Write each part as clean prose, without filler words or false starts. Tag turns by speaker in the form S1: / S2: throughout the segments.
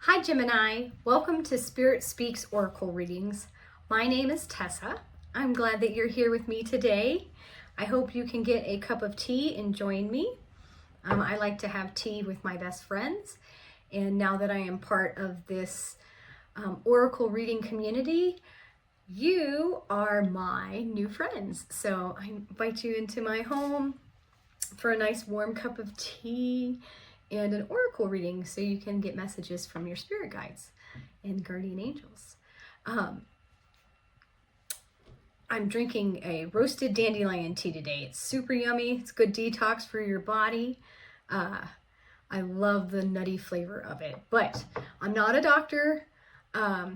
S1: Hi Gemini, welcome to Spirit Speaks Oracle Readings. My name is Tessa. I'm glad that you're here with me today. I hope you can get a cup of tea and join me. I like to have tea with my best friends, and now that I am part of this Oracle reading community, you are my new friends. So I invite you into my home for a nice warm cup of tea and an oracle reading so you can get messages from your spirit guides and guardian angels. I'm drinking a roasted dandelion tea today. It's super yummy. It's good detox for your body. I love the nutty flavor of it, but I'm not a doctor.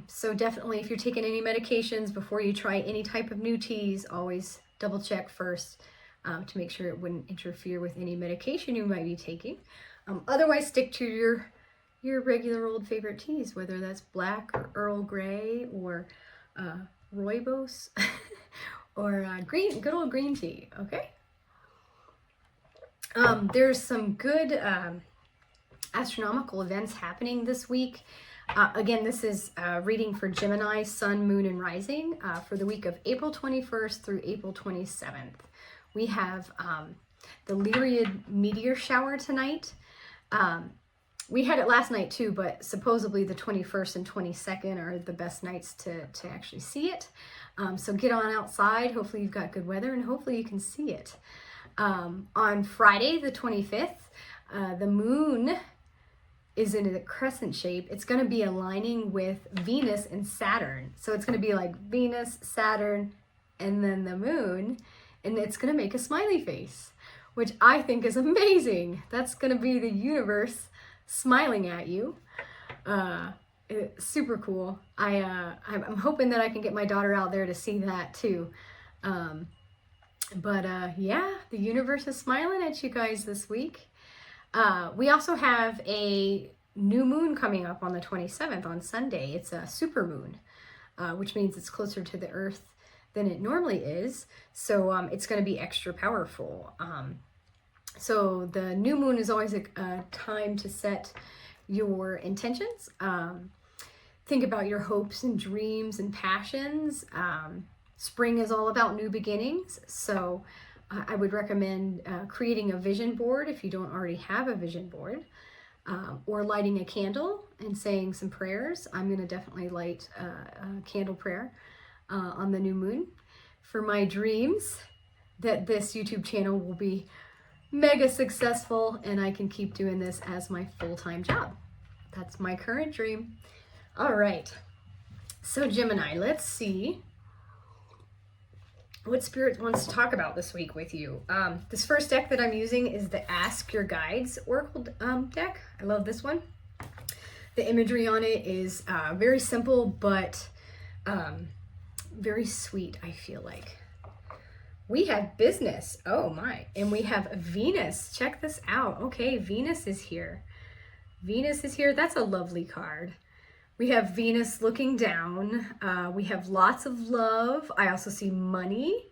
S1: So definitely if you're taking any medications before you try any type of new teas, always double check first to make sure it wouldn't interfere with any medication you might be taking. Otherwise, stick to your regular old favorite teas, whether that's black or Earl Grey or rooibos or good old green tea. Okay. There's some good astronomical events happening this week. Again, this is reading for Gemini, Sun, Moon, and Rising for the week of April 21st through April 27th. We have the Reid meteor shower tonight. We had it last night too, but supposedly the 21st and 22nd are the best nights to actually see it. So get on outside. Hopefully you've got good weather and hopefully you can see it. On Friday, the 25th, the moon is in a crescent shape. It's going to be aligning with Venus and Saturn. So it's going to be like Venus, Saturn, and then the moon. And it's going to make a smiley face, which I think is amazing. That's going to be the universe smiling at you. It's super cool. I'm hoping that I can get my daughter out there to see that too. Yeah, the universe is smiling at you guys this week. We also have a new moon coming up on the 27th on Sunday. It's a super moon, which means it's closer to the earth than it normally is. So it's going to be extra powerful. So the new moon is always a time to set your intentions. Think about your hopes and dreams and passions. Spring is all about new beginnings. So I would recommend creating a vision board if you don't already have a vision board, or lighting a candle and saying some prayers. I'm going to definitely light a candle prayer on the new moon for my dreams that this YouTube channel will be mega successful and I can keep doing this as my full-time job. That's my current dream. All right. So Gemini, let's see what Spirit wants to talk about this week with you. This first deck that I'm using is the Ask Your Guides Oracle deck. I love this one. The imagery on it is very simple, but very sweet, I feel like. We have business. Oh my. And we have Venus. Check this out. Okay, Venus is here. Venus is here. That's a lovely card. We have Venus looking down. We have lots of love. I also see money.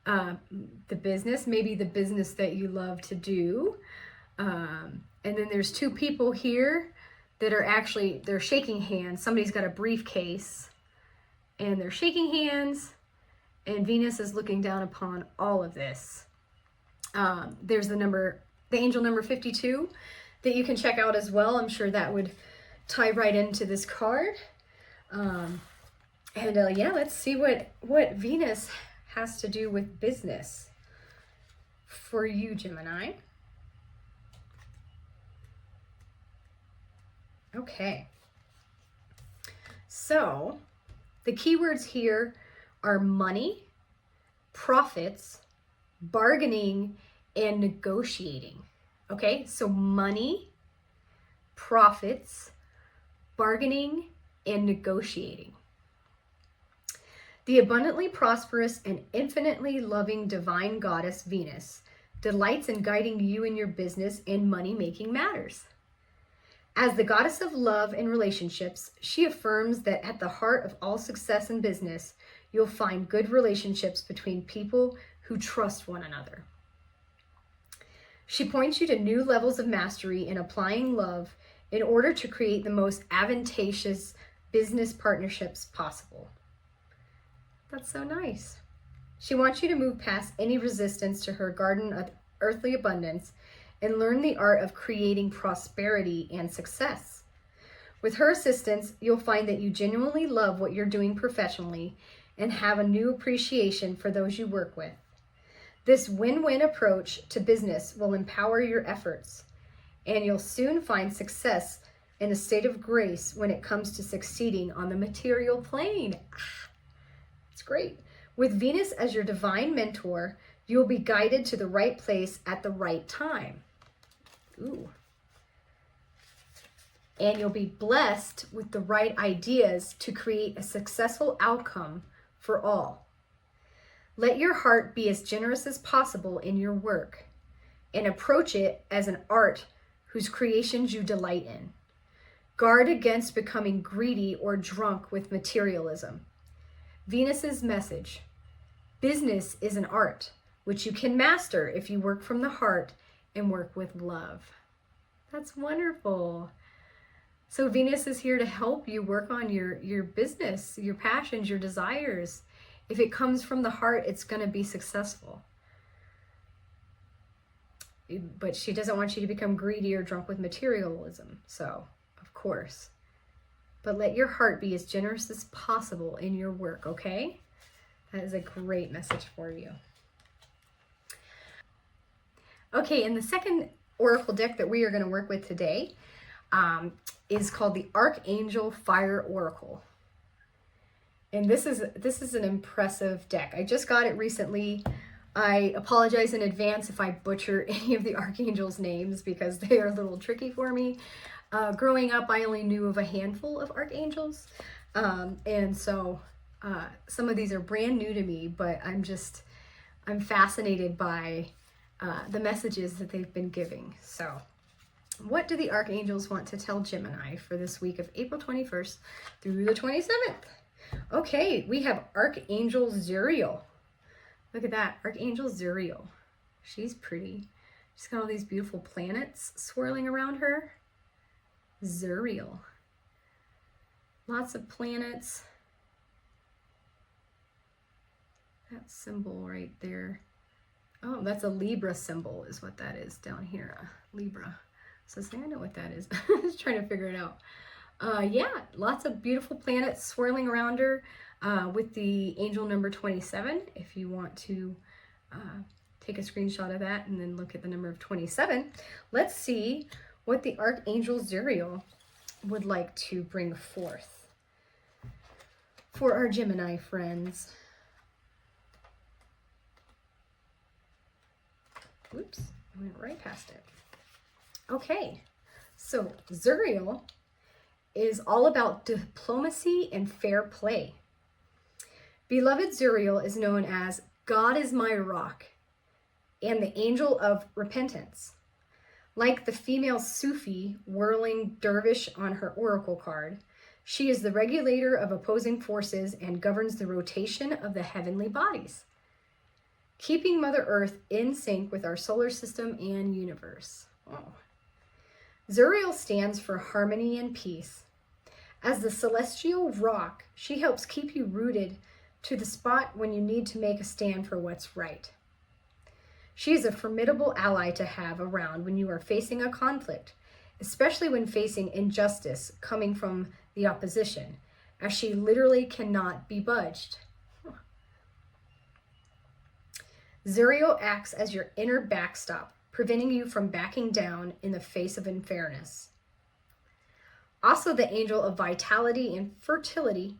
S1: The business, maybe the business that you love to do. And then there's two people here that are actually, they're shaking hands. Somebody's got a briefcase and they're shaking hands. And Venus is looking down upon all of this. There's the angel number 52 that you can check out as well. I'm sure that would tie right into this card. Yeah, let's see what Venus has to do with business for you, Gemini. Okay. So the keywords here are money, profits, bargaining, and negotiating. Okay, so money, profits, bargaining, and negotiating. The abundantly prosperous and infinitely loving divine goddess Venus delights in guiding you in your business and money-making matters. As the goddess of love and relationships, she affirms that at the heart of all success in business, you'll find good relationships between people who trust one another. She points you to new levels of mastery in applying love in order to create the most advantageous business partnerships possible. That's so nice. She wants you to move past any resistance to her garden of earthly abundance and learn the art of creating prosperity and success. With her assistance, you'll find that you genuinely love what you're doing professionally and have a new appreciation for those you work with. This win-win approach to business will empower your efforts, and you'll soon find success in a state of grace when it comes to succeeding on the material plane. It's great. With Venus as your divine mentor, you'll be guided to the right place at the right time. Ooh. And you'll be blessed with the right ideas to create a successful outcome for all. Let your heart be as generous as possible in your work and approach it as an art whose creations you delight in. Guard against becoming greedy or drunk with materialism. Venus's message: business is an art which you can master if you work from the heart and work with love. That's wonderful. So Venus is here to help you work on your business, your passions, your desires. If it comes from the heart, it's going to be successful. But she doesn't want you to become greedy or drunk with materialism. So, of course. But let your heart be as generous as possible in your work, okay? That is a great message for you. Okay, and the second oracle deck that we are going to work with today is called the Archangel Fire Oracle. And this is an impressive deck. I just got it recently. I apologize in advance if I butcher any of the archangels' names because they are a little tricky for me. Growing up, I only knew of a handful of archangels. And so some of these are brand new to me, but I'm fascinated by the messages that they've been giving. So what do the archangels want to tell Gemini for this week of April 21st through the 27th? Okay, we have Archangel Zuriel. Look at that, Archangel Zuriel. She's pretty. She's got all these beautiful planets swirling around her. Zuriel. Lots of planets. That symbol right there. Oh, that's a Libra symbol is what that is down here. Libra. So I know what that is. I was trying to figure it out. Yeah, lots of beautiful planets swirling around her with the angel number 27. If you want to take a screenshot of that and then look at the number of 27, let's see what the Archangel Zuriel would like to bring forth for our Gemini friends. Oops, I went right past it. Okay, so Zuriel is all about diplomacy and fair play. Beloved Zuriel is known as God is my rock and the angel of repentance. Like the female Sufi whirling dervish on her oracle card, she is the regulator of opposing forces and governs the rotation of the heavenly bodies, keeping Mother Earth in sync with our solar system and universe. Oh. Zuriel stands for harmony and peace. As the celestial rock, she helps keep you rooted to the spot when you need to make a stand for what's right. She is a formidable ally to have around when you are facing a conflict, especially when facing injustice coming from the opposition, as she literally cannot be budged. Zuriel acts as your inner backstop, preventing you from backing down in the face of unfairness. Also the angel of vitality and fertility,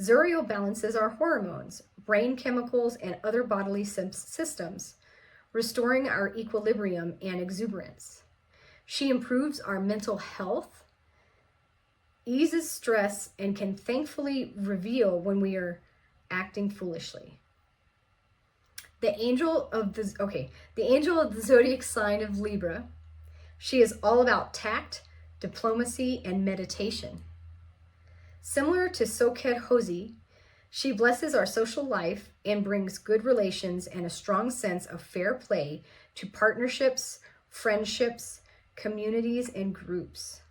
S1: Zuriel balances our hormones, brain chemicals, and other bodily systems, restoring our equilibrium and exuberance. She improves our mental health, eases stress, and can thankfully reveal when we are acting foolishly. The angel of the zodiac sign of Libra, she is all about tact, diplomacy, and meditation. Similar to Soket Hosi, she blesses our social life and brings good relations and a strong sense of fair play to partnerships, friendships, communities, and groups.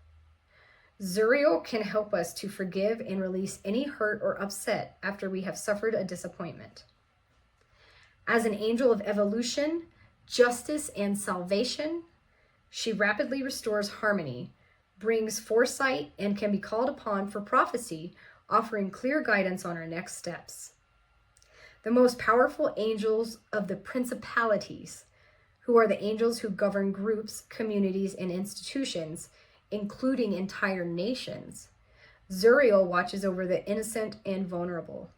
S1: Zuriel can help us to forgive and release any hurt or upset after we have suffered a disappointment. As an angel of evolution, justice, and salvation, she rapidly restores harmony, brings foresight, and can be called upon for prophecy, offering clear guidance on our next steps. The most powerful angels of the principalities, who are the angels who govern groups, communities, and institutions, including entire nations. Zuriel watches over the innocent and vulnerable.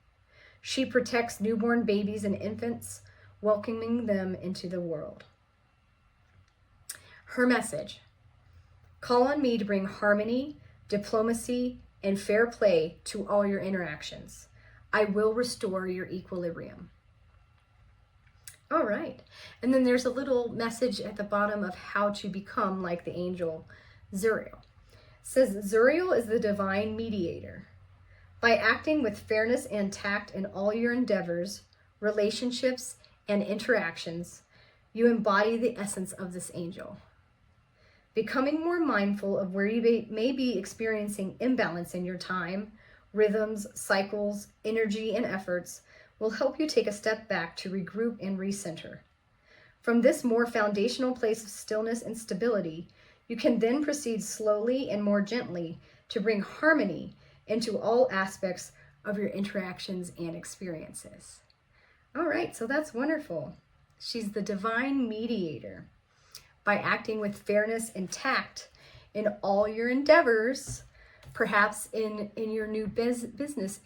S1: She protects newborn babies and infants, welcoming them into the world. Her message: call on me to bring harmony, diplomacy, and fair play to all your interactions. I will restore your equilibrium. All right. And then there's a little message at the bottom of how to become like the angel Zuriel. It says, Zuriel is the divine mediator. By acting with fairness and tact in all your endeavors, relationships, and interactions, you embody the essence of this angel. Becoming more mindful of where you may be experiencing imbalance in your time, rhythms, cycles, energy, and efforts will help you take a step back to regroup and recenter. From this more foundational place of stillness and stability, you can then proceed slowly and more gently to bring harmony into all aspects of your interactions and experiences. All right, so that's wonderful. She's the divine mediator. By acting with fairness and tact in all your endeavors, perhaps in your new business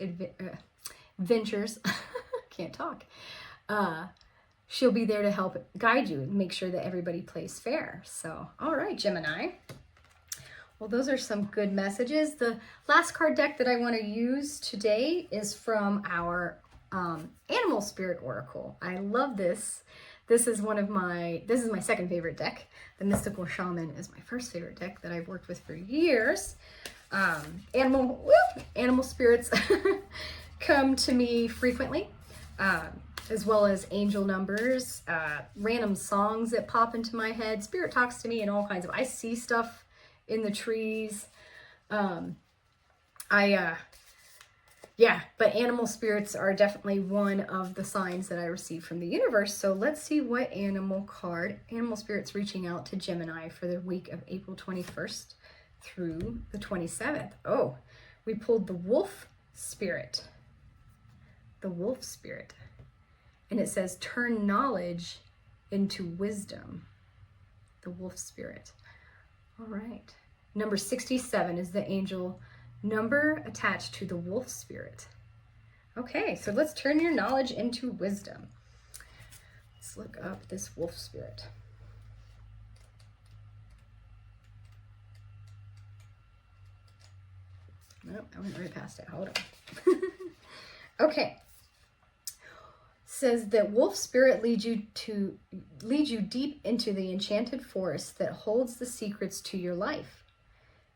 S1: ventures, can't talk, she'll be there to help guide you and make sure that everybody plays fair. So, all right, Gemini. Well, those are some good messages. The last card deck that I want to use today is from our Animal Spirit Oracle. I love this. This is my second favorite deck. The Mystical Shaman is my first favorite deck that I've worked with for years. Animal spirits come to me frequently, as well as angel numbers, random songs that pop into my head. Spirit talks to me in all kinds of, I see stuff in the trees. But animal spirits are definitely one of the signs that I receive from the universe. So let's see what animal spirit's reaching out to Gemini for the week of April 21st through the 27th. Oh, we pulled the wolf spirit. The wolf spirit. And it says, turn knowledge into wisdom. The wolf spirit. All right. Number 67 is the angel number attached to the wolf spirit. Okay, so let's turn your knowledge into wisdom. Let's look up this wolf spirit. Nope, I went right past it. Hold on. Okay. Says that wolf spirit leads you deep into the enchanted forest that holds the secrets to your life.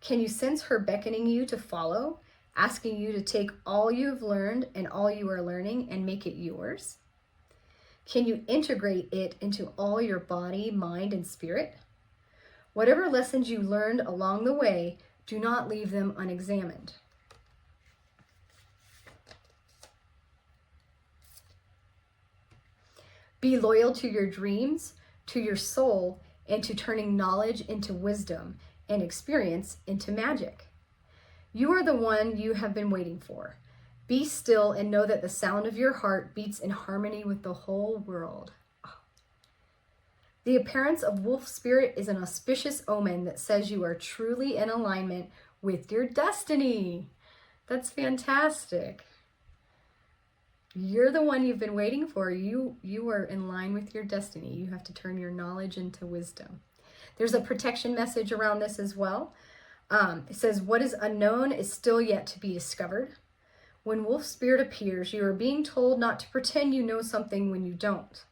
S1: Can you sense her beckoning you to follow, asking you to take all you have learned and all you are learning and make it yours? Can you integrate it into all your body, mind, and spirit? Whatever lessons you learned along the way, do not leave them unexamined. Be loyal to your dreams, to your soul, and to turning knowledge into wisdom and experience into magic. You are the one you have been waiting for. Be still and know that the sound of your heart beats in harmony with the whole world. The appearance of wolf spirit is an auspicious omen that says you are truly in alignment with your destiny. That's fantastic. You're the one you've been waiting for. You are in line with your destiny. You have to turn your knowledge into wisdom. There's a protection message around this as well. It says, what is unknown is still yet to be discovered. When wolf spirit appears, you are being told not to pretend you know something when you don't.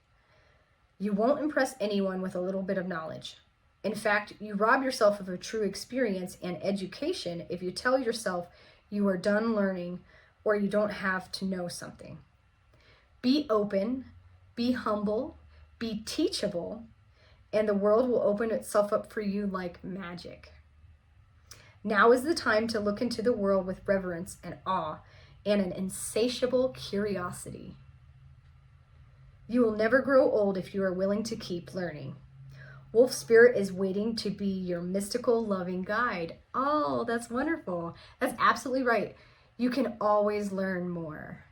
S1: You won't impress anyone with a little bit of knowledge. In fact, you rob yourself of a true experience and education if you tell yourself you are done learning or you don't have to know something. Be open, be humble, be teachable, and the world will open itself up for you like magic. Now is the time to look into the world with reverence and awe and an insatiable curiosity. You will never grow old if you are willing to keep learning. Wolf Spirit is waiting to be your mystical, loving guide. Oh, that's wonderful. That's absolutely right. You can always learn more.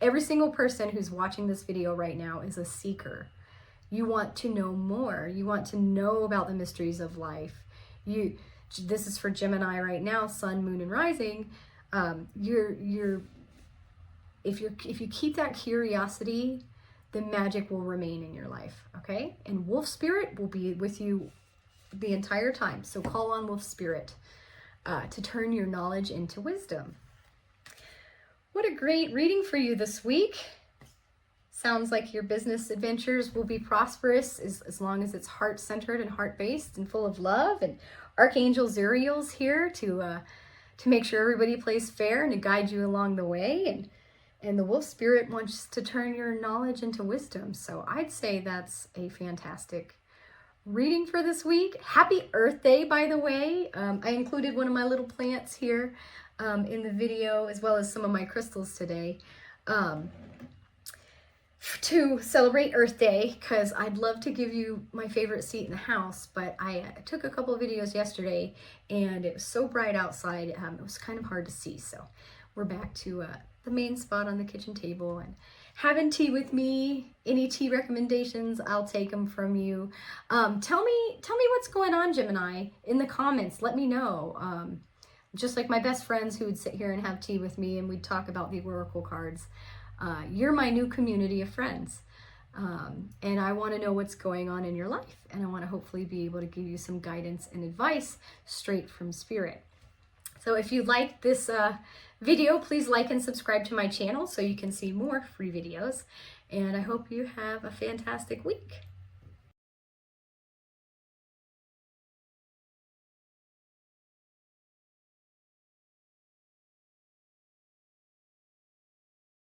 S1: Every single person who's watching this video right now is a seeker. You want to know more. You want to know about the mysteries of life. This is for Gemini right now, Sun, Moon, and Rising. If you keep that curiosity, the magic will remain in your life, okay? And Wolf Spirit will be with you the entire time. So call on Wolf Spirit to turn your knowledge into wisdom. What a great reading for you this week. Sounds like your business adventures will be prosperous as long as it's heart-centered and heart-based and full of love. And Archangel Zuriel's here to make sure everybody plays fair and to guide you along the way. And the Wolf Spirit wants to turn your knowledge into wisdom. So I'd say that's a fantastic reading for this week. Happy Earth Day, by the way. I included one of my little plants here in the video, as well as some of my crystals today, to celebrate Earth Day, because I'd love to give you my favorite seat in the house, but I took a couple of videos yesterday and it was so bright outside, it was kind of hard to see. So we're back to the main spot on the kitchen table and having tea with me. Any tea recommendations, I'll take them from you. Tell me what's going on, Gemini, in the comments. Let me know. Just like my best friends who would sit here and have tea with me and we'd talk about the oracle cards. You're my new community of friends. And I want to know what's going on in your life. And I want to hopefully be able to give you some guidance and advice straight from Spirit. So if you like this video, please like and subscribe to my channel so you can see more free videos. And I hope you have a fantastic week.